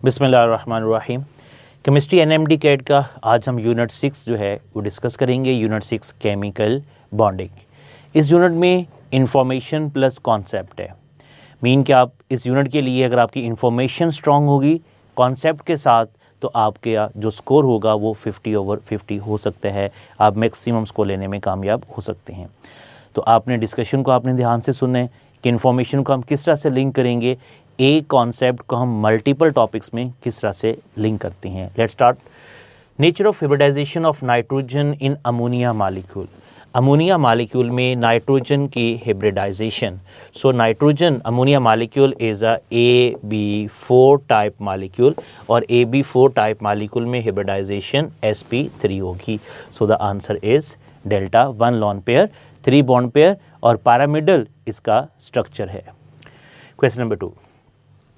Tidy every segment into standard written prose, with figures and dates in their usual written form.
बिस्मिल्लाहिर्रहमानिर्रहीम। Chemistry NMD cat का आज हम यूनिट 6 जो है वो डिस्कस करेंगे। Unit 6 chemical bonding. इस यूनिट में इंफॉर्मेशन प्लस कॉन्सेप्ट है। मीन कि आप इस यूनिट के लिए अगर आपकी इंफॉर्मेशन स्ट्रांग होगी कॉन्सेप्ट के साथ तो आपके जो स्कोर होगा वो 50/50 हो सकता है। आप मैक्सिमम स्कोर लेने में कामयाब हो सकते हैं। तो आपने डिस्कशन को आपने ध्यान से सुनना है कि इन्फॉर्मेशन को हम किस तरह से लिंक करेंगे, एक कॉन्सेप्ट को हम मल्टीपल टॉपिक्स में किस तरह से लिंक करते हैं। Let's start. Nature of hybridisation of nitrogen in ammonia molecule. Ammonia molecule में नाइट्रोजन की hybridisation. So nitrogen ammonia molecule is a AB4 type molecule और AB4 टाइप मालिक्यूल में हिब्रिडाइजेशन sp3 होगी। So the answer is delta 1 lone pair 3 bond pair और pyramidal इसका structure है। Question number 2।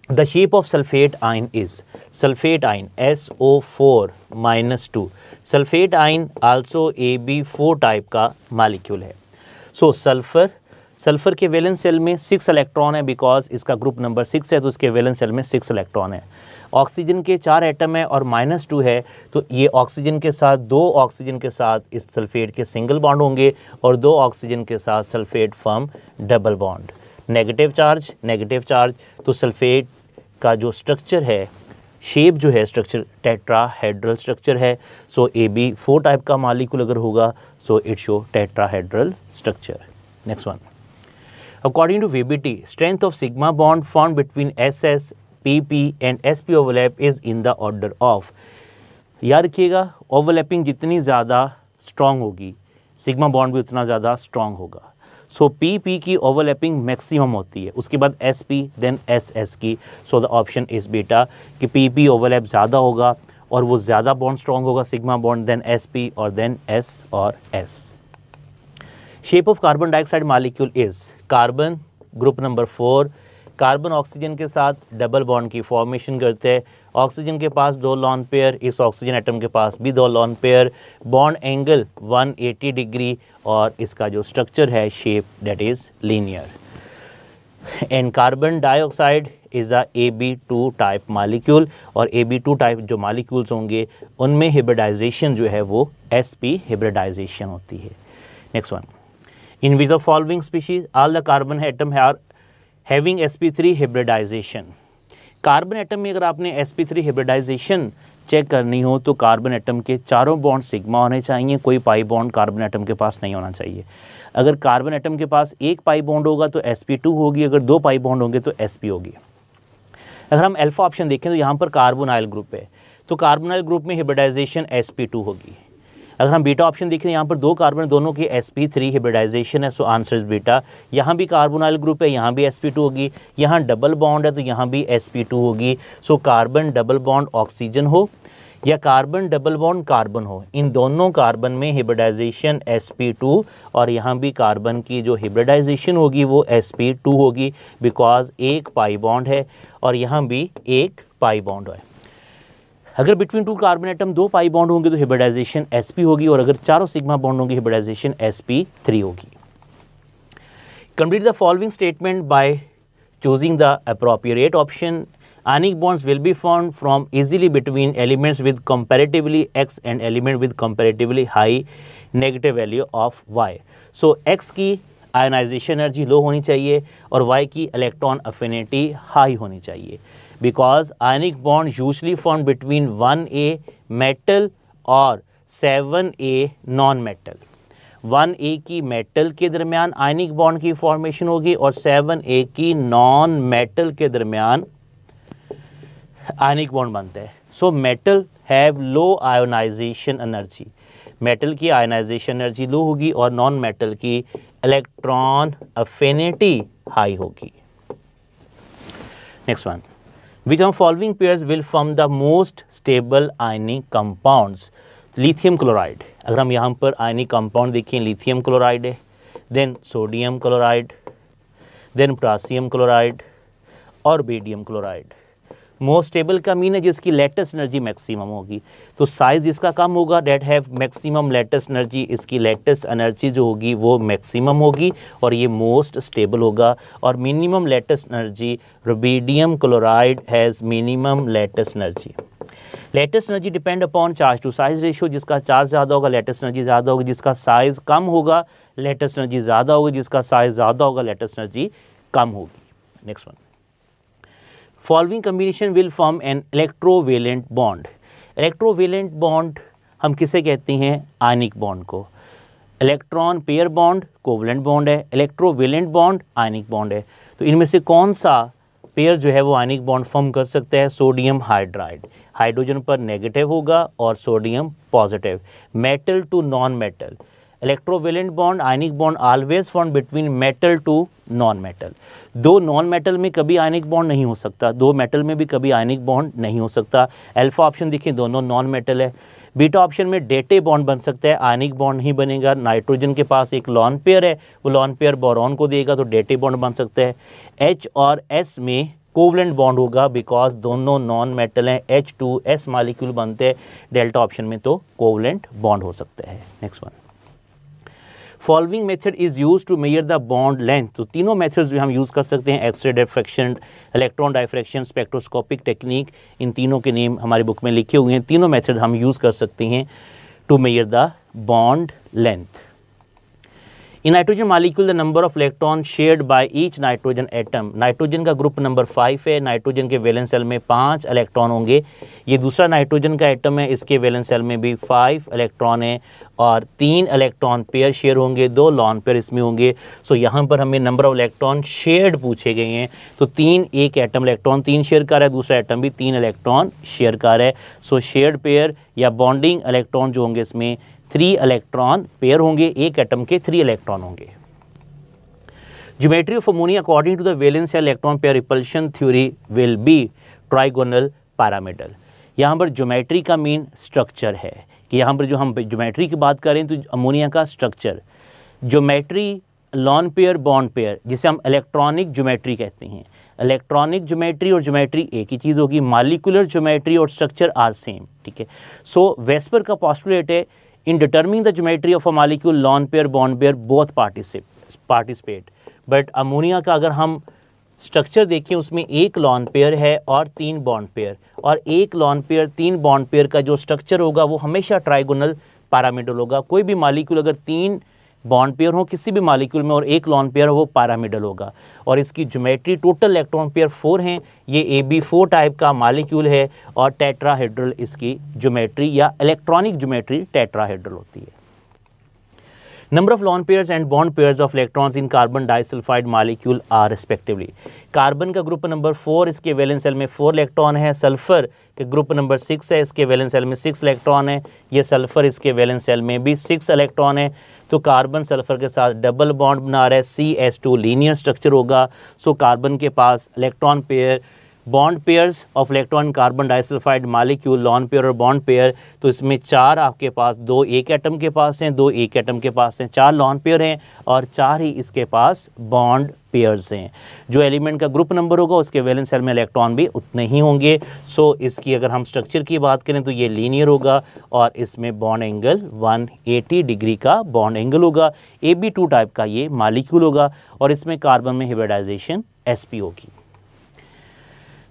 The shape of sulfate ion is sulfate ion SO4-2। Sulphate ion also AB4 type का molecule है। सो sulphur के valence shell में 6 electron है because इसका group number 6 है तो इसके वैलेंस सेल में 6 इलेक्ट्रॉन है। ऑक्सीजन के 4 एटम है और -2 है तो ये ऑक्सीजन के साथ 2 ऑक्सीजन के साथ इस सल्फेट के सिंगल बॉन्ड होंगे और 2 ऑक्सीजन के साथ sulphate form double bond. Negative charge तो सल्फेट का जो स्ट्रक्चर है, शेप जो है स्ट्रक्चर टेट्राहेड्रल स्ट्रक्चर है। सो AB4 टाइप का मालिक्यूल अगर होगा so it show tetrahedral structure. Next one. According to VBT strength of sigma bond form between SS PP and SP overlap is in the order of. याद रखिएगा overlapping जितनी ज़्यादा strong होगी sigma bond भी उतना ज़्यादा स्ट्रॉन्ग होगा। सो PP की ओवरलैपिंग मैक्सिमम होती है, उसके बाद SP देन SS की। सो द ऑप्शन इज बेटा कि PP ओवरलैप ज़्यादा होगा और वो ज़्यादा बॉन्ड स्ट्रॉन्ग होगा सिग्मा बॉन्ड देन SP और देन S और S। Shape of carbon dioxide molecule is carbon group number 4। Carbon oxygen के साथ डबल बॉन्ड की फॉर्मेशन करते हैं। ऑक्सीजन के पास 2 लॉन पेयर, इस ऑक्सीजन एटम के पास भी 2 lone pair. Bond angle 180 degree और इसका जो स्ट्रक्चर है shape that is linear. And carbon dioxide is a AB2 type molecule और AB2 टाइप जो मालिक्यूल्स होंगे उनमें हिब्रिडाइजेशन जो है वो sp हिब्रिडाइजेशन होती है। Next one. In which the following species all the carbon atom are having sp3 hybridization. Carbon atom में अगर आपने sp3 हिब्रिडाइजेशन चेक करनी हो तो कार्बन एटम के चारों बॉन्ड सिग्मा होने चाहिए, कोई पाई बॉन्ड कार्बन एटम के पास नहीं होना चाहिए। अगर कार्बन एटम के पास एक पाई बॉन्ड होगा तो sp2 होगी, अगर 2 पाई बॉन्ड होंगे तो sp होगी। अगर हम अल्फा ऑप्शन देखें तो यहाँ पर कार्बोनाइल ग्रुप है तो कार्बोनाइल ग्रुप में हिब्रिडाइजेशन sp2 होगी। अगर हम बीटा ऑप्शन देखें यहाँ पर 2 कार्बन दोनों की sp3 हिब्रिडाइजेशन है सो आंसर इज बीटा। यहाँ भी कार्बोनाइल ग्रुप है, यहाँ भी sp2 होगी, यहाँ डबल बॉन्ड है तो यहाँ भी sp2 होगी। So carbon double bond oxygen हो या कार्बन डबल बॉन्ड कार्बन हो, इन दोनों कार्बन में हिब्रिडाइजेशन sp2 और यहाँ भी कार्बन की जो हिब्रिडाइजेशन होगी वो sp2 होगी बिकॉज एक पाई बॉन्ड है और यहाँ भी एक पाई बॉन्ड है। अगर between 2 carbon atom 2 pi bond होंगे तो हिब्रिडाइजेशन sp होगी और अगर चारों सिग्मा बॉन्ड होंगे हिब्रिडाइजेशन sp3 होगी। Complete the following statement by choosing the appropriate option. Ionic bonds will be formed from easily between elements with comparatively X and element with comparatively high negative value of Y. So X की ionization energy low होनी चाहिए और Y की electron affinity high होनी चाहिए because ionic bond usually form between 1A metal और 7A non metal. 1A की metal के दरमियान आयनिक बॉन्ड की फॉर्मेशन होगी और 7A की नॉन मेटल के दरमियान आयनिक बॉन्ड बनता है। So metal have low ionization energy, metal की आयोनाइजेशन एनर्जी लो होगी और नॉन मेटल की इलेक्ट्रॉन अफिनिटी हाई होगी। Next one. Which of following pairs will form the most stable ionic compounds. Lithium chloride, अगर हम यहाँ पर आयनिक कंपाउंड देखें लिथियम क्लोराइड है, then sodium chloride, then potassium chloride और बेरियम क्लोराइड। मोस्ट स्टेबल का mean है जिसकी लेटेस्ट एनर्जी मैक्सिमम होगी, तो साइज इसका कम होगा, that have maximum lattice energy, इसकी लेटेस्ट एनर्जी जो होगी वो मैक्सिमम होगी और ये मोस्ट स्टेबल होगा। और minimum lattice energy, rubidium chloride has minimum lattice energy. Lattice energy depend upon charge to size ratio, जिसका चार्ज ज़्यादा होगा लेटेस्ट एनर्जी ज़्यादा होगी, जिसका साइज कम होगा लेटेस्ट एनर्जी ज़्यादा होगी, जिसका साइज ज़्यादा होगा लेटेस्ट एनर्जी कम होगी। Next one, following combination will form an electrovalent bond. Electrovalent bond हम किसे कहते हैं? आयनिक बॉन्ड को। Electron pair bond covalent bond है, इलेक्ट्रोवेलेंट बॉन्ड आयनिक बॉन्ड है। तो इनमें से कौन सा पेयर जो है वो आयनिक बॉन्ड फॉर्म कर सकता है? सोडियम हाइड्राइड, हाइड्रोजन पर नेगेटिव होगा और sodium positive. Metal to non metal, electrovalent bond ionic bond always form between metal to non metal. दो नॉन मेटल में कभी आयनिक बॉन्ड नहीं हो सकता, दो मेटल में भी कभी आयनिक बॉन्ड नहीं हो सकता। अल्फा ऑप्शन देखिए दोनों नॉन मेटल है। बीटा ऑप्शन में डेटे बॉन्ड बन सकता है, आयनिक बॉन्ड नहीं बनेगा। नाइट्रोजन के पास एक लॉन पेयर है, वो लॉन पेयर बोरॉन को देगा तो डेटे बॉन्ड बन सकता है। एच और एस में कोवलेंट बॉन्ड होगा बिकॉज दोनों नॉन मेटल हैं, H2S मॉलिक्यूल बनते हैं। डेल्टा ऑप्शन में तो कोवलेंट बॉन्ड हो सकता है। Next one, following method is use to measure the bond length. तो तीनों मेथड्स भी हम यूज़ कर सकते हैं, x-ray diffraction, electron diffraction, spectroscopic technique. इन तीनों के नेम हमारी बुक में लिखे हुए हैं। तीनों मेथड हम यूज़ कर सकते हैं to measure the bond length. In nitrogen molecule the number of electron shared by each nitrogen atom. Nitrogen का ग्रुप नंबर 5 है, नाइट्रोजन के वैलेंस शेल में 5 इलेक्ट्रॉन होंगे। ये दूसरा नाइट्रोजन का एटम है, इसके वैलेंस शेल में भी 5 इलेक्ट्रॉन है और 3 इलेक्ट्रॉन पेयर शेयर होंगे, 2 लॉन पेयर इसमें होंगे। सो यहाँ पर हमें नंबर ऑफ इलेक्ट्रॉन शेयर्ड पूछे गए हैं, तो 3 एक एटम इलेक्ट्रॉन 3 शेयर कर रहा है, दूसरा एटम भी 3 इलेक्ट्रॉन शेयर कर रहा है। सो शेयर्ड पेयर या बॉन्डिंग इलेक्ट्रॉन जो होंगे इसमें 3 इलेक्ट्रॉन पेयर होंगे, एक एटम के 3 इलेक्ट्रॉन होंगे। Geometry of ammonia according to the valence electron pair repulsion theory will be trigonal pyramidal. यहाँ पर ज्योमेट्री का मीन स्ट्रक्चर है कि यहाँ पर जो हम ज्योमेट्री की बात करें तो अमोनिया का structure, geometry lone pair bond pair जिसे हम इलेक्ट्रॉनिक ज्योमेट्री कहते हैं। इलेक्ट्रॉनिक ज्योमेट्री और ज्योमेट्री एक ही चीज़ होगी, मॉलिक्यूलर ज्योमेट्री और स्ट्रक्चर आर सेम, ठीक है। सो वेस्पर का पोस्टुलेट है, in determining the geometry of a molecule lone pair bond pair both participate, but ammonia का अगर हम स्ट्रक्चर देखें उसमें एक लॉन पेयर है और 3 बॉन्ड पेयर, और एक लॉन पेयर 3 बॉन्ड पेयर का जो स्ट्रक्चर होगा वो हमेशा ट्राइगोनल पैरामिडल होगा। कोई भी मॉलिक्यूल अगर 3 बॉन्ड पेयर हो किसी भी मॉलिक्यूल में और एक लॉन पेयर हो वो पैरामिडल होगा। और इसकी ज्योमेट्री टोटल इलेक्ट्रॉन पेयर 4 हैं, ये AB4 टाइप का मॉलिक्यूल है और टेट्राहेड्रल इसकी ज्योमेट्री या इलेक्ट्रॉनिक ज्योमेट्री टेट्राहेड्रल होती है। Number of lone pairs and bond pairs of electrons in carbon disulphide molecule are respectively. Carbon का ग्रुप नंबर 4, इसके वैलेंस शेल में 4 इलेक्ट्रॉन है। सल्फर के ग्रुप नंबर 6 है, इसके वैलेंस शेल में 6 इलेक्ट्रॉन है। ये सल्फर इसके वैलेंस शेल में भी 6 इलेक्ट्रॉन है। तो कार्बन सल्फर के साथ डबल बॉन्ड बना रहा है, CH2 लीनियर स्ट्रक्चर होगा। सो कार्बन के पास electron pair, bond pairs of electron carbon disulphide molecule lone pair और बॉन्ड पेयर, तो इसमें 4 आपके पास, 2 एक एटम के पास हैं, 2 एक एटम के पास हैं, 4 लॉन पेयर हैं और 4 ही इसके पास बॉन्ड पेयर्स हैं। जो एलिमेंट का ग्रुप नंबर होगा उसके वैलेंस शेल में इलेक्ट्रॉन भी उतने ही होंगे। सो इसकी अगर हम स्ट्रक्चर की बात करें तो ये लीनियर होगा और इसमें बॉन्ड एंगल 180 डिग्री का बॉन्ड एंगल होगा। AB2 टाइप का ये मॉलिक्यूल होगा और इसमें कार्बन में हाइब्रिडाइजेशन sp होगी।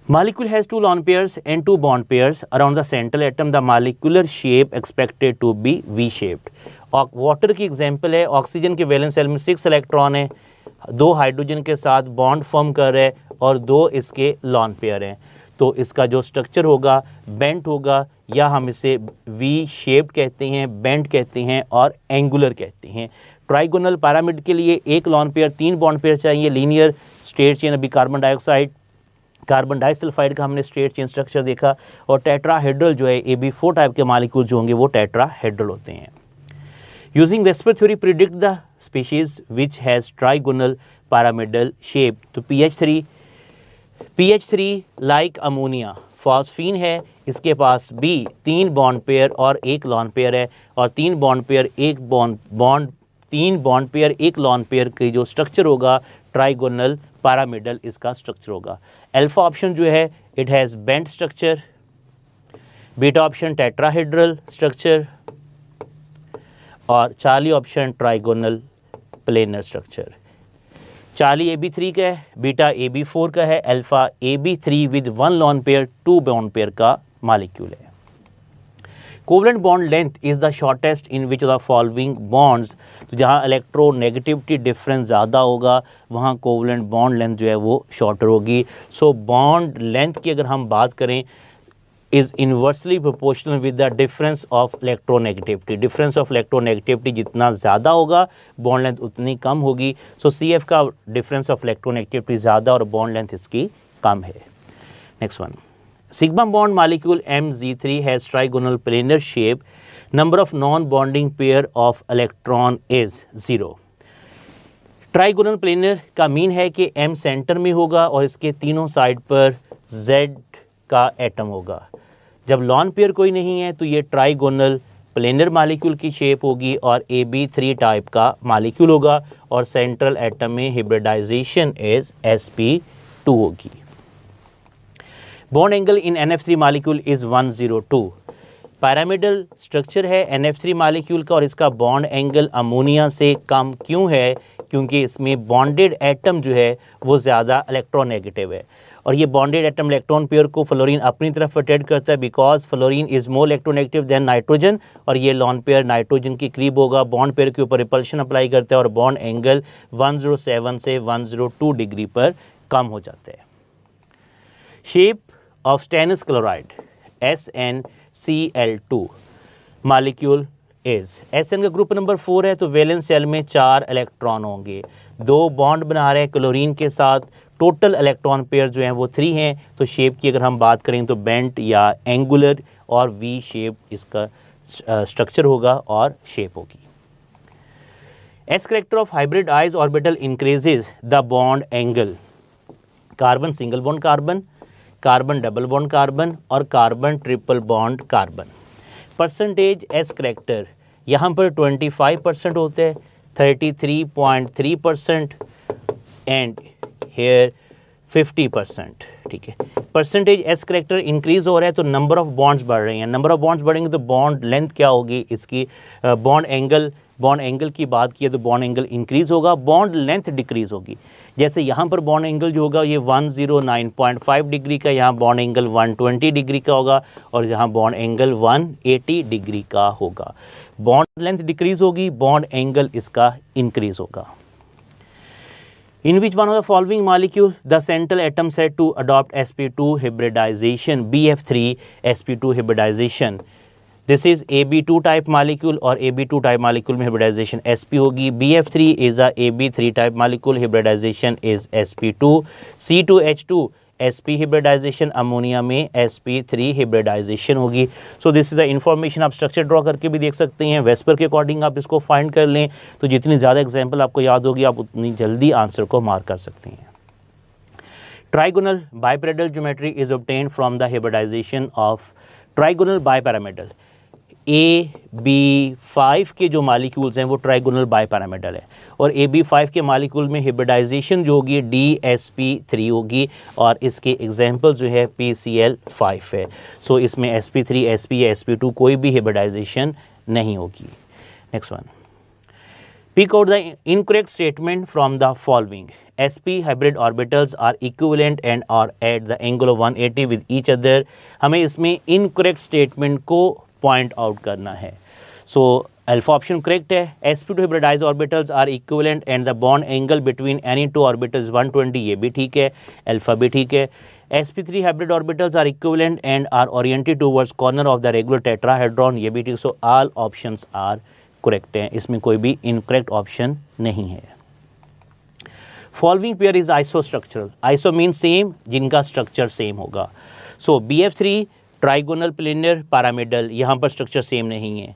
Molecule has 2 lone pairs and 2 bond pairs around the central atom. The molecular shape expected to be V-shaped. और वाटर की एग्जांपल है, ऑक्सीजन के वैलेंस शेल में 6 इलेक्ट्रॉन है, 2 हाइड्रोजन के साथ बॉन्ड फॉर्म कर रहे हैं और 2 इसके लॉन पेयर हैं। तो इसका जो स्ट्रक्चर होगा बेंट होगा, या हम इसे वी शेप्ड कहते हैं, बेंट कहते हैं और एंगुलर कहते हैं। ट्राइगोनल पैरामिड के लिए एक लॉन पेयर 3 बॉन्ड पेयर चाहिए। लीनियर स्ट्रेट चेन अभी कार्बन डाइसल्फाइड का हमने स्ट्रेट चेन स्ट्रक्चर देखा, और टेट्राहेड्रल जो है AB4 टाइप के मॉलिक्यूल जो होंगे वो टेट्राहेड्रल होते हैं। Using VSEPR theory predict the species which has trigonal pyramidal shape. तो PH3 लाइक अमोनिया फॉस्फीन है, इसके पास भी 3 बॉन्ड पेयर और एक लॉन पेयर है, और 3 बॉन्ड पेयर एक लॉन पेयर की जो स्ट्रक्चर होगा ट्राइगोनल पैरामिडल इसका स्ट्रक्चर होगा। अल्फा ऑप्शन जो है it has bent structure, beta option tetrahedral structure और Charlie option trigonal planar structure. Charlie AB3 का है, बीटा AB4 का है, alpha AB3 with 1 lone pair 2 bond pair का मालिक्यूल है। Covalent bond length is the shortest in which the following bonds, तो जहाँ electronegativity difference ज़्यादा होगा वहाँ कोवलेंट बॉन्ड लेंथ जो है वो शॉर्टर होगी। सो बॉन्ड लेंथ की अगर हम बात करें is inversely proportional with the difference of electronegativity. Difference of electronegativity जितना ज़्यादा होगा बॉन्ड लेंथ उतनी कम होगी। सो CF का डिफरेंस ऑफ इलेक्ट्रोनेगेटिविटी ज़्यादा और बॉन्ड लेंथ इसकी कम है। Next one, sigma bond molecule MZ3 has trigonal planar shape. Number of non-bonding pair of electron is 0. Trigonal planar का मीन है कि M सेंटर में होगा और इसके तीनों साइड पर Z का एटम होगा। जब लॉन पेयर कोई नहीं है तो ये ट्राइगोनल प्लेनर मालिक्यूल की शेप होगी और AB3 टाइप का मालिक्यूल होगा और सेंट्रल एटम में हिब्रिडाइजेशन इज sp2 होगी। Bond angle in NF3 molecule is 102। Pyramidal structure है NF3 मालिक्यूल का और इसका बॉन्ड एंगल अमोनिया से कम क्यों है? क्योंकि इसमें बॉन्डेड एटम जो है वो ज़्यादा इलेक्ट्रोनेगेटिव है और ये बॉन्डेड एटम इलेक्ट्रॉन पेयर को फ्लोरीन अपनी तरफ रोटेट करता है because fluorine is more electronegative than nitrogen और ये लॉन पेयर नाइट्रोजन के करीब होगा। बॉन्ड पेयर के ऊपर रिपल्शन अप्लाई करता है और बॉन्ड एंगल 107 से 102 डिग्री पर कम हो जाता है। Shape of stannous chloride SnCl2 molecule is, SN का ग्रुप नंबर 4 है तो वैलेंस शेल में 4 इलेक्ट्रॉन होंगे, 2 बॉन्ड बना रहे हैं क्लोरीन के साथ, टोटल इलेक्ट्रॉन पेयर जो हैं वो 3 हैं। तो शेप की अगर हम बात करें तो बेंट या एंगुलर और वी शेप इसका स्ट्रक्चर होगा और शेप होगी। S character of hybrid I's orbital increases the bond angle। Carbon single bond carbon, carbon double bond carbon और carbon triple bond carbon. Percentage S character यहाँ पर 25% होते हैं, 33.3% एंड हेयर 50%। ठीक है, परसेंटेज S करैक्टर इंक्रीज हो रहा है तो नंबर ऑफ बॉन्ड्स बढ़ रहे हैं। नंबर ऑफ बॉन्ड्स बढ़ेंगे तो बॉन्ड लेंथ क्या होगी इसकी? बॉन्ड एंगल की बात की तो बॉन्ड एंगल इंक्रीज होगा, बॉन्ड लेंथ डिक्रीज होगी। जैसे यहाँ पर बॉन्ड एंगल जो होगा ये 109.5 डिग्री का, यहाँ बॉन्ड एंगल 120 डिग्री का होगा और यहाँ बॉन्ड एंगल 180 डिग्री का होगा। बॉन्ड लेंथ डिक्रीज होगी, बॉन्ड एंगल इसका इंक्रीज होगा। In which one of the following molecule the central atom said to adopt sp2 hybridization, BF3 sp2 hybridization? This is AB2 type molecule और AB2 type molecule में hybridisation sp होगी। BF3 is a AB3 type molecule, hybridisation is sp2। C2H2 sp hybridisation, ammonia में sp3 hybridisation होगी। So this is the information. आप structure draw करके भी देख सकते हैं, वेस्पर के अकॉर्डिंग आप इसको फाइंड कर लें तो जितनी ज़्यादा एग्जाम्पल आपको याद होगी आप उतनी जल्दी आंसर को मार्क कर सकते हैं। Trigonal bipyramidal geometry is obtained from the hybridisation of trigonal bipyramidal. AB5 के जो मालिक्यूल्स हैं वो ट्राइगोनल बाइपिरामिडल है और AB5 के मालिक्यूल में हिब्रिडाइजेशन जो होगी DsP3 होगी और इसके एग्जाम्पल जो है PCl5 है। सो इसमें sp3 sp या sp2 कोई भी हिब्रिडाइजेशन नहीं होगी। Next one, pick out the incorrect statement from the following. sp hybrid orbitals are equivalent and are at the angle of 180 with each other। हमें इसमें इनकरेक्ट स्टेटमेंट को पॉइंट आउट करना है। सो अल्फा ऑप्शन करेक्ट है, sp2 hybridized orbitals are equivalent and the bond angle between any two orbitals 120, ये भी ठीक है, अल्फा भी ठीक है। sp3 hybrid orbitals are equivalent and are oriented towards corner of the regular tetrahedron, ये भी ठीक। So all options are correct हैं, इसमें कोई भी इनकरेक्ट ऑप्शन नहीं है। Following pair is isostructural. Iso mean same, जिनका स्ट्रक्चर सेम होगा। So BF3 trigonal planar pyramidal, यहाँ पर स्ट्रक्चर सेम नहीं है।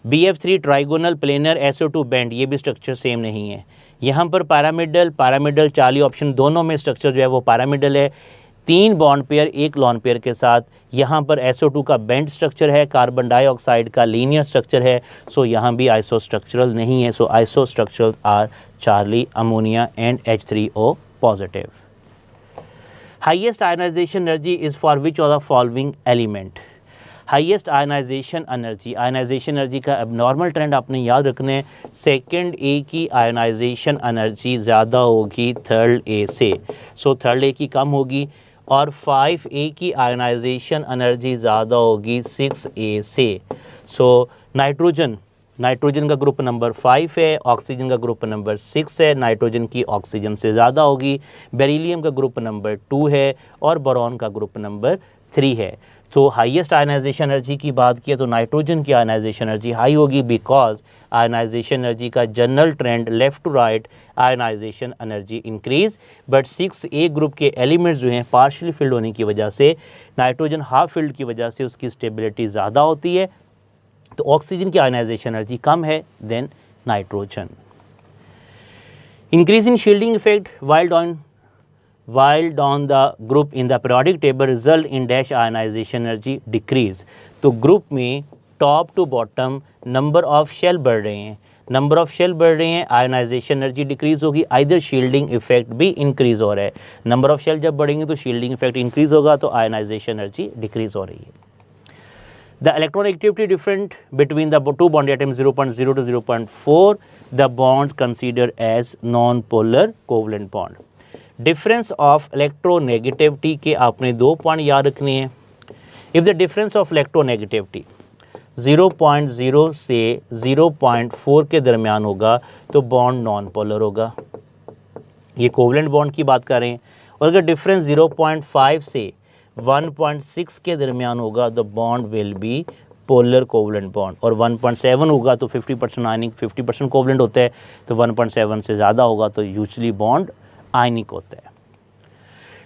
BF3 trigonal planar SO2 bend, ये भी स्ट्रक्चर सेम नहीं है। यहाँ पर पैरामिडल चार्ली ऑप्शन दोनों में स्ट्रक्चर जो है वो पैरामिडल है, 3 बॉन्ड पेयर 1 लॉन पेयर के साथ। यहाँ पर SO2 का बेंड स्ट्रक्चर है, कार्बन डाइऑक्साइड का लीनियर स्ट्रक्चर है। सो यहाँ भी आइसो स्ट्रक्चरल नहीं है। So iso structural are Charlie, ammonia and H3O positive. Highest ionisation energy is for which of the following element. Highest ionisation energy का abnormal trend आपने याद रखना है। सेकंड ए की आयनाइजेशन एनर्जी ज़्यादा होगी थर्ड ए से, सो थर्ड ए की कम होगी, और 5A की आयनाइजेशन एनर्जी ज़्यादा होगी 6A से। सो नाइट्रोजन का ग्रुप नंबर 5 है, ऑक्सीजन का ग्रुप नंबर 6 है, नाइट्रोजन की ऑक्सीजन से ज़्यादा होगी। बेरिलियम का ग्रुप नंबर 2 है और बोरॉन का ग्रुप नंबर 3 है। तो हाईएस्ट आयनाइजेशन एनर्जी की बात किया तो नाइट्रोजन की आयनाइजेशन एनर्जी हाई होगी, बिकॉज आयनाइजेशन एनर्जी का general trend left to right ionization energy increase, but 6A group के एलिमेंट्स जो हैं पार्शियली फिल्ड होने की वजह से, नाइट्रोजन हाफ फिल्ड की वजह से उसकी स्टेबिलिटी ज़्यादा होती है, तो ऑक्सीजन की आयनाइजेशन एनर्जी कम है then nitrogen. Increase in shielding effect while down the group in the periodic table result in dash ionization energy decrease। तो ग्रुप में top to bottom number of shell बढ़ रहे हैं, नंबर ऑफ शेल बढ़ रहे हैं, आयनाइजेशन एनर्जी डिक्रीज होगी, either shielding effect भी इंक्रीज हो रहा है। नंबर ऑफ शेल जब बढ़ेंगे तो शील्डिंग इफेक्ट इंक्रीज होगा, तो आयनाइजेशन एनर्जी डिक्रीज हो रही है। The electron activity different between the two bond atoms 0.0 to 0.4, the bonds considered as non-polar covalent bond। Difference of electronegativity के आपने 2 पॉइंट याद रखने हैं। If the difference of electronegativity 0.0 से 0.4 के दरमियान होगा तो बॉन्ड नॉन पोलर होगा, ये कोवलेंट बॉन्ड की बात कर रहे हैं। और अगर डिफरेंस 0.5 से 1.6 के दरमियान होगा तो bond will be polar covalent bond, और 1.7 होगा तो 50% आयनिक 50% कोवलेंट होता है, तो 1.7 से ज़्यादा होगा तो यूजुअली बॉन्ड आयनिक होता है।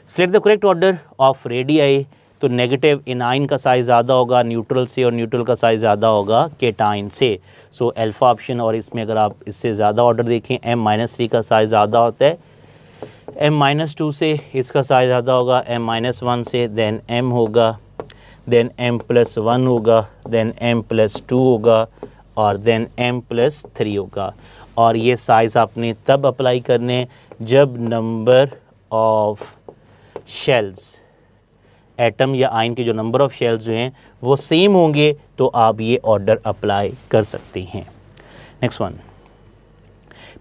Select the correct order of radii, तो नेगेटिव इनाइन का साइज़ ज़्यादा होगा न्यूट्रल से, और न्यूट्रल का साइज़ ज़्यादा होगा केटाइन से। सो अल्फा ऑप्शन, और इसमें अगर आप इससे ज़्यादा ऑर्डर देखें M-3 का साइज़ ज़्यादा होता है, M-2 से इसका साइज़ ज़्यादा होगा, M-1 से, देन M होगा, देन M+1 होगा, देन M+2 होगा, और देन M+3 होगा। और ये साइज़ आपने तब अप्लाई करने जब नंबर ऑफ शेल्स, एटम या आयन के जो नंबर ऑफ शेल्स जो हैं वो सेम होंगे, तो आप ये ऑर्डर अप्लाई कर सकते हैं। Next one,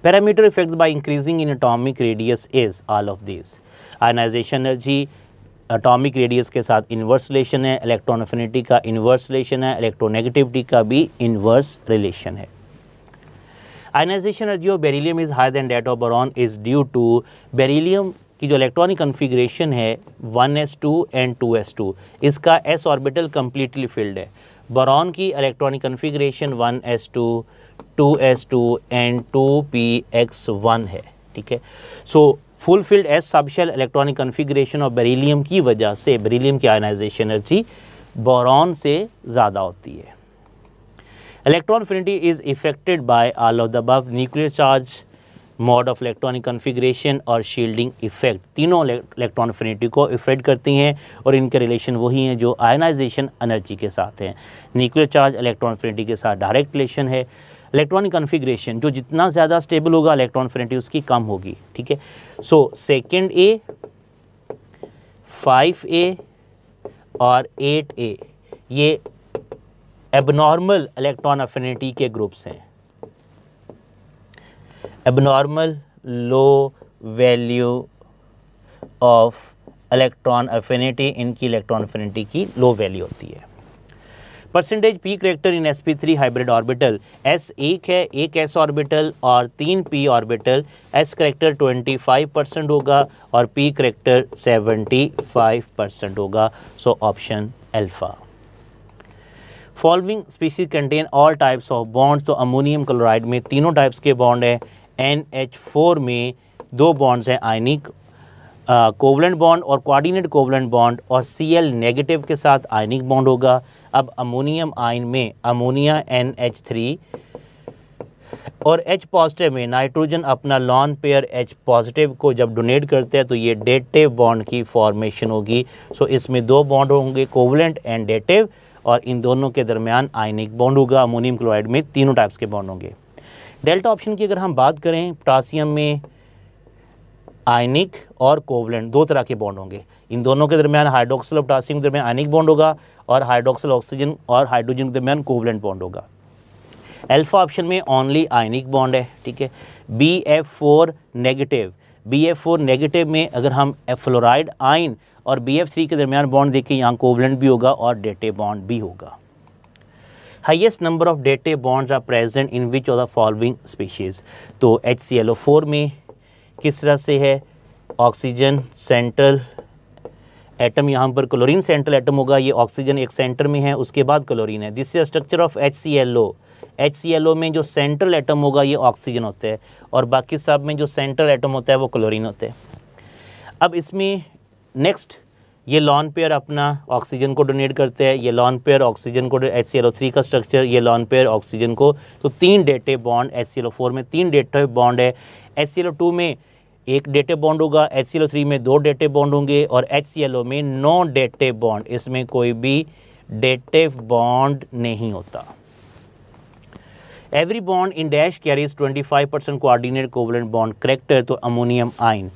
parameter effect by increasing in atomic radius is all of this. Ionization energy atomic radius के साथ इन्वर्स रिलेशन है, इलेक्ट्रॉन एफिनिटी का इन्वर्स रिलेशन है, इलेक्ट्रोनेगेटिविटी का भी इन्वर्स रिलेशन है। Ionization energy of beryllium is higher than that of boron is due to beryllium की जो इलेक्ट्रॉनिक कन्फिग्रेशन है 1s2 एंड 2s2, इसका s ऑर्बिटल कम्प्लीटली फिल्ड है। बोरॉन की electronic configuration 1s2, 2s2 and 2px1 है, ठीक है। So full field s subshell electronic configuration of beryllium की वजह से बेरिलियम की आयनाइजेशन एनर्जी बोरॉन से ज़्यादा होती है। Electron affinity is affected by all of the above, nuclear charge, mode of electronic configuration और शील्डिंग इफेक्ट, तीनों इलेक्ट्रॉन एफिनिटी को इफेक्ट करती हैं, और इनके रिलेशन वही हैं जो आयनाइजेशन एनर्जी के साथ हैं। न्यूक्लियर चार्ज इलेक्ट्रॉन एफिनिटी के साथ डायरेक्ट रिलेशन है। इलेक्ट्रॉनिक कन्फिग्रेशन जो जितना ज़्यादा स्टेबल होगा इलेक्ट्रॉन एफिनिटी उसकी कम होगी, ठीक है। सो सेकेंड ए, 5A और 8A ये एबनॉर्मल इलेक्ट्रॉन एफिनिटी के ग्रुप्स हैं। Abnormal low value of electron affinity, इनकी इलेक्ट्रॉन एफिनिटी की लो वैल्यू होती है। Percentage P character in sp3 hybrid orbital, s 1 है, 1 s ऑर्बिटल और 3 p ऑर्बिटल, s करेक्टर 25% होगा और p करेक्टर 75% होगा। So option alpha. Following species contain all types of bonds, तो अमोनियम क्लोराइड में तीनों टाइप्स के बॉन्ड हैं। NH4 में 2 बॉन्ड्स हैं आयनिक कोवलेंट बॉन्ड और कोऑर्डिनेट कोवलेंट बॉन्ड, और Cl नेगेटिव के साथ आयनिक बॉन्ड होगा। अब अमोनियम आयन में अमोनिया NH3 और H पॉजिटिव में नाइट्रोजन अपना लॉन पेयर H पॉजिटिव को जब डोनेट करते हैं तो ये डेटिव बॉन्ड की फॉर्मेशन होगी। सो इसमें 2 बॉन्ड होंगे कोवलेंट एंड डेटिव, और इन दोनों के दरमियान आयनिक बॉन्ड होगा। अमोनियम क्लोराइड में तीनों टाइप्स के बॉन्ड होंगे। डेल्टा ऑप्शन की अगर हम बात करें, पोटासियम में आयनिक और कोवलेंट, दो तरह के बॉन्ड होंगे। इन दोनों के दरमियान हाइड्रोक्सिल और पोटेशियम के दरमियान आयनिक बॉन्ड होगा और हाइड्रोक्सिल ऑक्सीजन और हाइड्रोजन के दरमियान कोवलेंट बॉन्ड होगा। अल्फा ऑप्शन में ओनली आयनिक बॉन्ड है, ठीक है। BF4 नेगेटिव, BF4 नेगेटिव में अगर हम फ्लोराइड आयन और BF3 के दरमियान बॉन्ड देखें, यहाँ कोवलेंट भी होगा और डेटिव बॉन्ड भी होगा। Highest number of dative bonds are present in which of the following species. तो HClO4 में किस तरह से है, ऑक्सीजन सेंट्रल एटम, यहाँ पर क्लोरीन सेंट्रल एटम होगा, ये ऑक्सीजन एक सेंटर में है, उसके बाद क्लोरीन है। This is structure of HClO। HClO में जो सेंट्रल एटम होगा ये ऑक्सीजन होता है और बाकी सब में जो सेंट्रल एटम होता है वो क्लोरीन होता है। अब इसमें नेक्स्ट ये लॉन पेयर अपना ऑक्सीजन को डोनेट करते हैं, ये लॉन पेयर ऑक्सीजन को, HClO3 का स्ट्रक्चर, ये लॉन पेयर ऑक्सीजन को, तो 3 डेटिव बॉन्ड, HClO4 में 3 डेटिव बॉन्ड है, HClO2 में 1 डेटिव बॉन्ड होगा, HClO3 में 2 डेटिव बॉन्ड होंगे और HClO में 9 डेटिव बॉन्ड, इसमें कोई भी डेटिव बॉन्ड नहीं होता। Every bond in dash carries 25% coordinate covalent bond, correct है। तो अमोनियम आयन,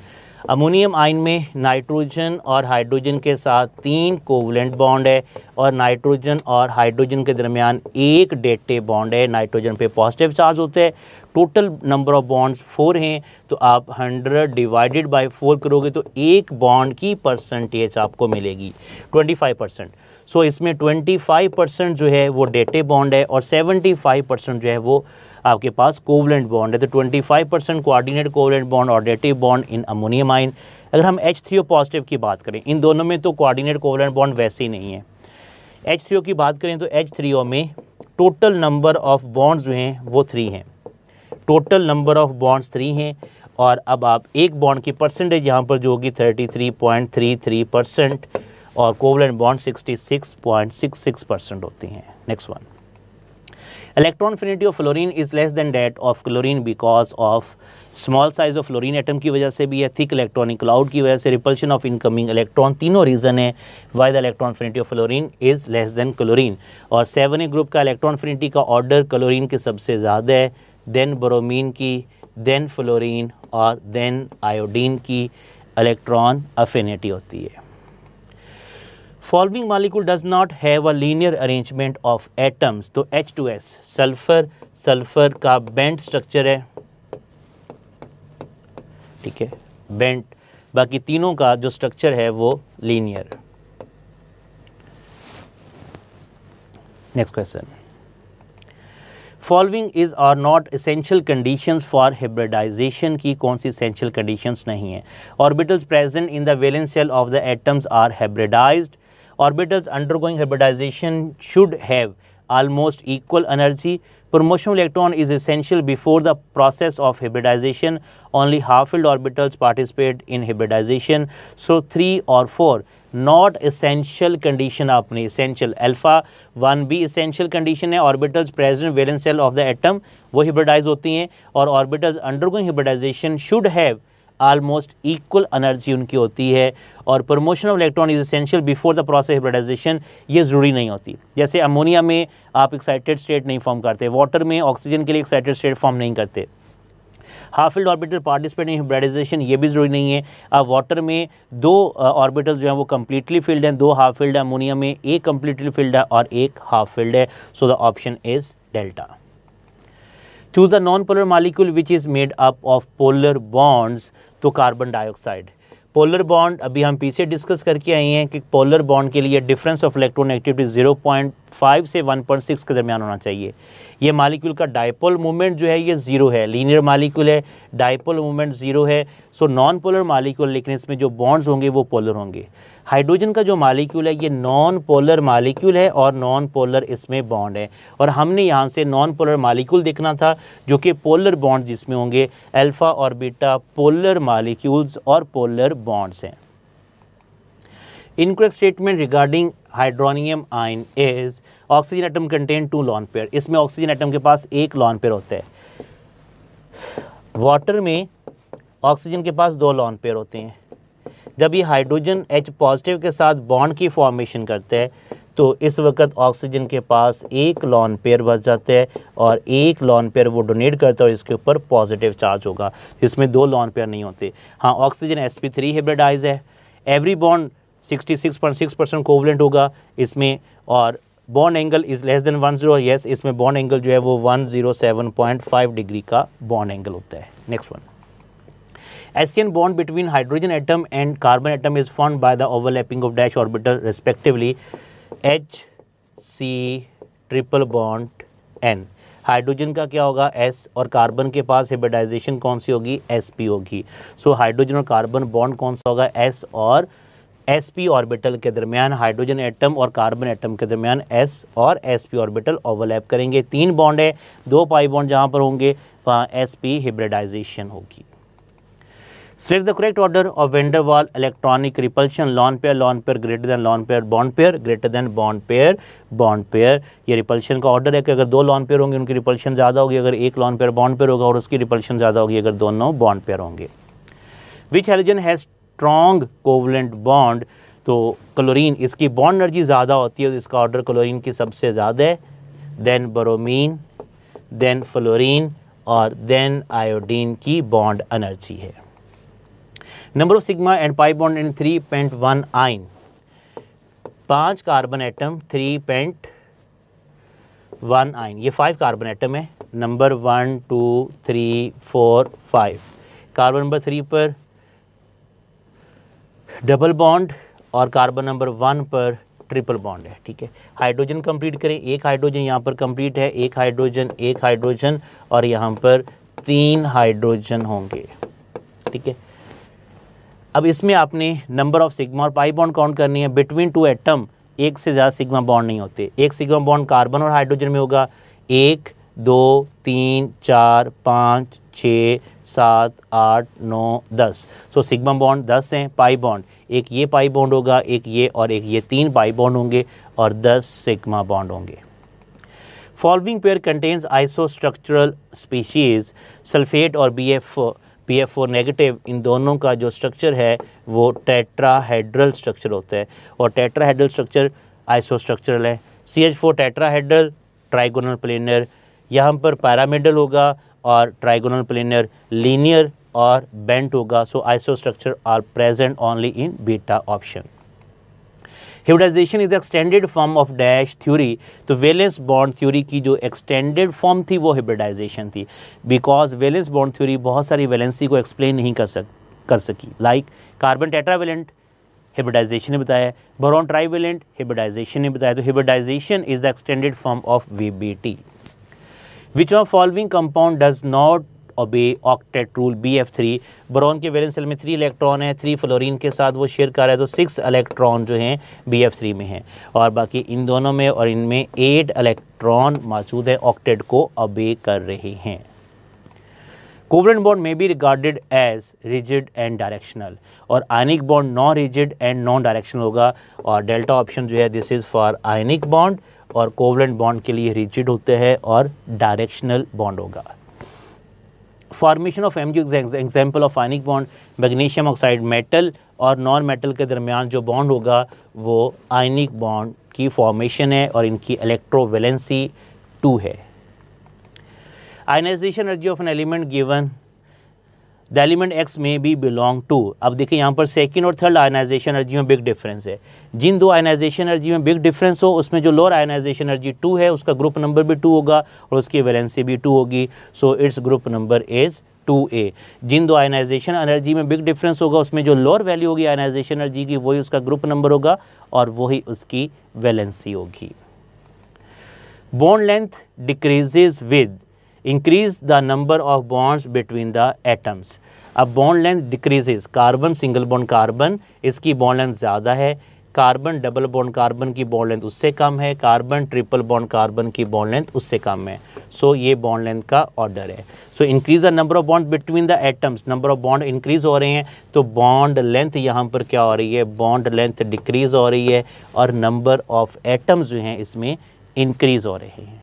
अमोनियम आयन में नाइट्रोजन और हाइड्रोजन के साथ 3 कोवलेंट बॉन्ड है और नाइट्रोजन और हाइड्रोजन के दरमियान 1 डेटिव बॉन्ड है, नाइट्रोजन पे पॉजिटिव चार्ज होते हैं। टोटल नंबर ऑफ बॉन्ड्स 4 हैं, तो आप 100 डिवाइडेड बाय 4 करोगे तो एक बॉन्ड की परसेंटेज आपको मिलेगी 25%। सो इसमें 25% जो है वो डेटिव बॉन्ड है और 75% जो है वो आपके पास कोवलेंट बॉन्ड है। तो 25% कोऑर्डिनेट कोवलेंट बॉन्ड और dative bond in ammonium ion. अगर हम H3O पॉजिटिव की बात करें, इन दोनों में तो कोऑर्डिनेट कोवलेंट बॉन्ड वैसे ही नहीं है। H3O की बात करें तो H3O में टोटल नंबर ऑफ बॉन्ड्स जो हैं वो 3 हैं, टोटल नंबर ऑफ बॉन्ड्स 3 हैं और अब आप एक बॉन्ड की परसेंटेज यहाँ पर जो होगी 33.33% और कोवलेंट बॉन्ड 66.66% होती हैं। Next one, electron affinity of fluorine is less than that of chlorine because of small size of fluorine atom की वजह से भी है, थिक इलेक्ट्रॉनिक क्लाउड की वजह से, रिपल्शन ऑफ इनकमिंग इलेक्ट्रॉन, तीनों रीज़न है why the electron affinity of fluorine is less than chlorine. और 7A ग्रुप का इलेक्ट्रॉन एफिनिटी का ऑर्डर क्लोरीन के सबसे ज़्यादा है, देन ब्रोमीन की, देन फ्लोरीन और देन आयोडीन की इलेक्ट्रॉन एफिनिटी होती है। Following molecule does not have a linear arrangement of atoms. तो H2S सल्फर, सल्फर का बेंट स्ट्रक्चर है, ठीक है, बेंट, बाकी तीनों का जो स्ट्रक्चर है वो linear. Next question, following is are not essential conditions for hybridization की कौन सी एसेंशियल कंडीशंस नहीं है। Orbitals present in the valence shell of the atoms are hybridized. Orbitals undergoing hybridization should have almost equal energy. Promotion of electron is essential before the process of hybridization. Only half-filled orbitals participate in hybridization. So 3 or 4 not essential condition आपने essential alpha 1b essential condition है, orbitals present valence shell of the atom वो hybridize होती हैं और orbitals undergoing hybridization should have almost equal energy उनकी होती है। और promotion of electron is essential before the process hybridization, ये ज़रूरी नहीं होती। जैसे अमोनिया में आप एक्साइटेड स्टेट नहीं फॉर्म करते, वाटर में ऑक्सीजन के लिए एक्साइटेड स्टेट फॉर्म नहीं करते। Half filled orbital participate in hybridization, ये भी ज़रूरी नहीं है। अब वाटर में 2 ऑर्बिटल्स जो हैं वो कम्प्लीटली फिल्ड हैं, 2 हाफ फिल्ड है, अमोनिया में 1 कम्प्लीटली फिल्ड है और 1 हाफ फिल्ड है। So the option is delta. Choose the non polar molecule which is made up of polar bonds. तो कार्बन डाइऑक्साइड, पोलर बॉन्ड अभी हम पीछे डिस्कस करके आए हैं कि पोलर बॉन्ड के लिए डिफरेंस ऑफ इलेक्ट्रॉन एक्टिविटी 0.5 से 1.6 के दरमियान होना चाहिए। ये मॉलिक्यूल का डाइपोल मूवमेंट जो है ये 0 है, लीनियर मॉलिक्यूल है, डाइपोल मूवमेंट 0 है। सो नॉन पोलर मॉलिक्यूल, लेकिन इसमें जो बॉन्ड्स होंगे वो पोलर होंगे। हाइड्रोजन का जो मॉलिक्यूल है ये नॉन पोलर मॉलिक्यूल है और नॉन पोलर इसमें बॉन्ड है और हमने यहाँ से नॉन पोलर मॉलिक्यूल देखना था जो कि पोलर बॉन्ड जिसमें होंगे, अल्फा और बीटा पोलर मॉलिक्यूल्स और पोलर बॉन्ड्स हैं। Incorrect statement regarding hydronium ion is oxygen atom contain 2 lone pair. इसमें ऑक्सीजन एटम के पास 1 लॉन पेयर होता है। वाटर में ऑक्सीजन के पास 2 लॉन पेयर होते हैं। जब ये हाइड्रोजन H पॉजिटिव के साथ बॉन्ड की फॉर्मेशन करता है तो इस वक्त ऑक्सीजन के पास एक लॉन पेयर बच जाता है और एक लॉन पेयर वो डोनेट करता है और इसके ऊपर पॉजिटिव चार्ज होगा, इसमें दो लॉन पेयर नहीं होते। हाँ, ऑक्सीजन sp3 हाइब्रिडाइज है, एवरी बॉन्ड 66.6% कोवलेंट होगा इसमें, और bond angle is less than 10, yes, इसमें बॉन्ड एंगल जो है वो 107.5 डिग्री का बॉन्ड एंगल होता है। Next one, SN bond between hydrogen atom and carbon atom is formed by the overlapping of dash orbital respectively H, C, triple bond N। Hydrogen का क्या होगा S और कार्बन के पास हाइब्रिडाइजेशन कौन सी होगी sp होगी। सो हाइड्रोजन और carbon bond कौन सा होगा S और sp ऑर्बिटल के दरमियान, हाइड्रोजन एटम और कार्बन एटम के दरमियान s और sp ऑर्बिटल ओवरलैप करेंगे। 3 बॉन्ड है, 2 पाई बॉन्ड जहाँ पर होंगे वहाँ sp हाइब्रिडाइजेशन होगी। Select the correct order of van der Waal electronic repulsion, lone pair greater than lone pair, bond pair greater than bond pair, bond pair। ये repulsion का order है कि अगर 2 लॉन पेयर होंगे उनकी रिपल्शन ज़्यादा होगी, अगर एक लॉन पेयर बॉन्ड पेयर होगा और उसकी रिपल्शन ज़्यादा होगी अगर दोनों बॉन्ड पेयर होंगे। Which halogen has strong covalent bond, तो क्लोरीन, इसकी बॉन्ड एनर्जी ज़्यादा होती है तो इसका ऑर्डर क्लोरीन की सबसे ज़्यादा है, देन ब्रोमीन, देन फ्लोरीन और देन आयोडीन की बॉन्ड एनर्जी है। Number of sigma and pi bond in 3.1 आइन, 5 कार्बन एटम 3.1 आइन, ये 5 कार्बन एटम है। नंबर 1 2 3 4 5, कार्बन नंबर 3 पर डबल बॉन्ड और कार्बन नंबर 1 पर ट्रिपल बॉन्ड है, ठीक है। हाइड्रोजन कंप्लीट करें, एक हाइड्रोजन यहाँ पर कंप्लीट है, एक हाइड्रोजन और यहाँ पर 3 हाइड्रोजन होंगे, ठीक है। अब इसमें आपने नंबर ऑफ सिग्मा और पाई बॉन्ड काउंट करनी है। बिटवीन 2 एटम एक से ज़्यादा सिग्मा बॉन्ड नहीं होते, एक सिग्मा बॉन्ड कार्बन और हाइड्रोजन में होगा, 1 2 3 4 5 6 7 8 9 10, सो सिग्मा बॉन्ड 10 हैं। पाई बॉन्ड, एक ये पाई बॉन्ड होगा, एक ये और एक ये, 3 पाई बॉन्ड होंगे और 10 सिग्मा बॉन्ड होंगे। Following pair contains isostructural species, sulphate और BF4 नेगेटिव, इन दोनों का जो स्ट्रक्चर है वो टेट्राहेड्रल स्ट्रक्चर होता है और टेट्राहेड्रल स्ट्रक्चर आइसोस्ट्रक्चरल है। CH4 टेट्राहेड्रल ट्राइगोनल प्लेनर, यहाँ पर पैरामिडल होगा और ट्राइगोनल प्लेनर लीनियर और बेंट होगा। So isostructure are present only in beta option. Hybridisation is the extended form of dash theory, तो वैलेंस बॉन्ड थ्योरी की जो एक्सटेंडेड फॉर्म थी वो हाइब्रिडाइजेशन थी, बिकॉज वैलेंस बॉन्ड थ्योरी बहुत सारी वैलेंसी को एक्सप्लेन नहीं कर सकी। लाइक कार्बन टेट्रावेलेंट हाइब्रिडाइजेशन ने बताया, बोरॉन ट्राइवेलेंट हाइब्रिडाइजेशन ने बताया, तो hybridization is the extended form of VBT। Which of following compound does not obey octet rule BF3, boron के वैलेंस शेल में 3 इलेक्ट्रॉन है, 3 फ्लोरीन के साथ वो शेयर कर रहा है तो 6 इलेक्ट्रॉन जो हैं BF3 में हैं और बाकी इन दोनों में और इनमें 8 इलेक्ट्रॉन मौजूद है, ऑक्टेट को ओबे कर रहे हैं। कोवलेंट बॉन्ड में be regarded as rigid and directional और ionic bond non rigid and non directional होगा और डेल्टा ऑप्शन जो है this is for ionic bond और कोवलेंट बॉन्ड के लिए रिजिड होते हैं और डायरेक्शनल बॉन्ड होगा। Formation of MQ example of ionic bond, magnesium oxide metal और नॉन मेटल के दरमियान जो बॉन्ड होगा वो आयनिक बॉन्ड की फॉर्मेशन है और इनकी इलेक्ट्रोवैलेंसी 2 है। Ionization energy of an element given, the element X में बी बिलोंग टू। अब देखिए यहाँ पर सेकंड और थर्ड आयनाइजेशन एनर्जी में बिग डिफरेंस है। जिन 2 आयनाइजेशन एनर्जी में बिग डिफरेंस हो उसमें जो लोअर आयनाइजेशन एनर्जी 2 है उसका ग्रुप नंबर भी 2 होगा और उसकी वैलेंसी भी 2 होगी, so its group number is 2A। जिन 2 आयनाइजेशन एनर्जी में बिग डिफरेंस होगा उसमें जो लोअर वैल्यू होगी आयनाइजेशन एनर्जी की वही उसका ग्रुप नंबर होगा और वही उसकी वैलेंसी होगी। Bond length decreases with increase the number of bonds between the atoms. अब bond length decreases, carbon single bond carbon इसकी बॉन्ड लेंथ ज़्यादा है, कार्बन डबल बॉन्ड कार्बन की बॉन्ड लेंथ उससे कम है, कार्बन ट्रिपल बॉन्ड कार्बन की bond length उससे कम है। सो ये बॉन्ड लेंथ का ऑर्डर है। So increase the number of bond between the atoms, number of bond increase हो रहे हैं तो बॉन्ड लेंथ यहाँ पर क्या हो रही है, बॉन्ड लेंथ डिक्रीज हो रही है और नंबर ऑफ एटम्स जो हैं इसमें इंक्रीज हो रहे हैं।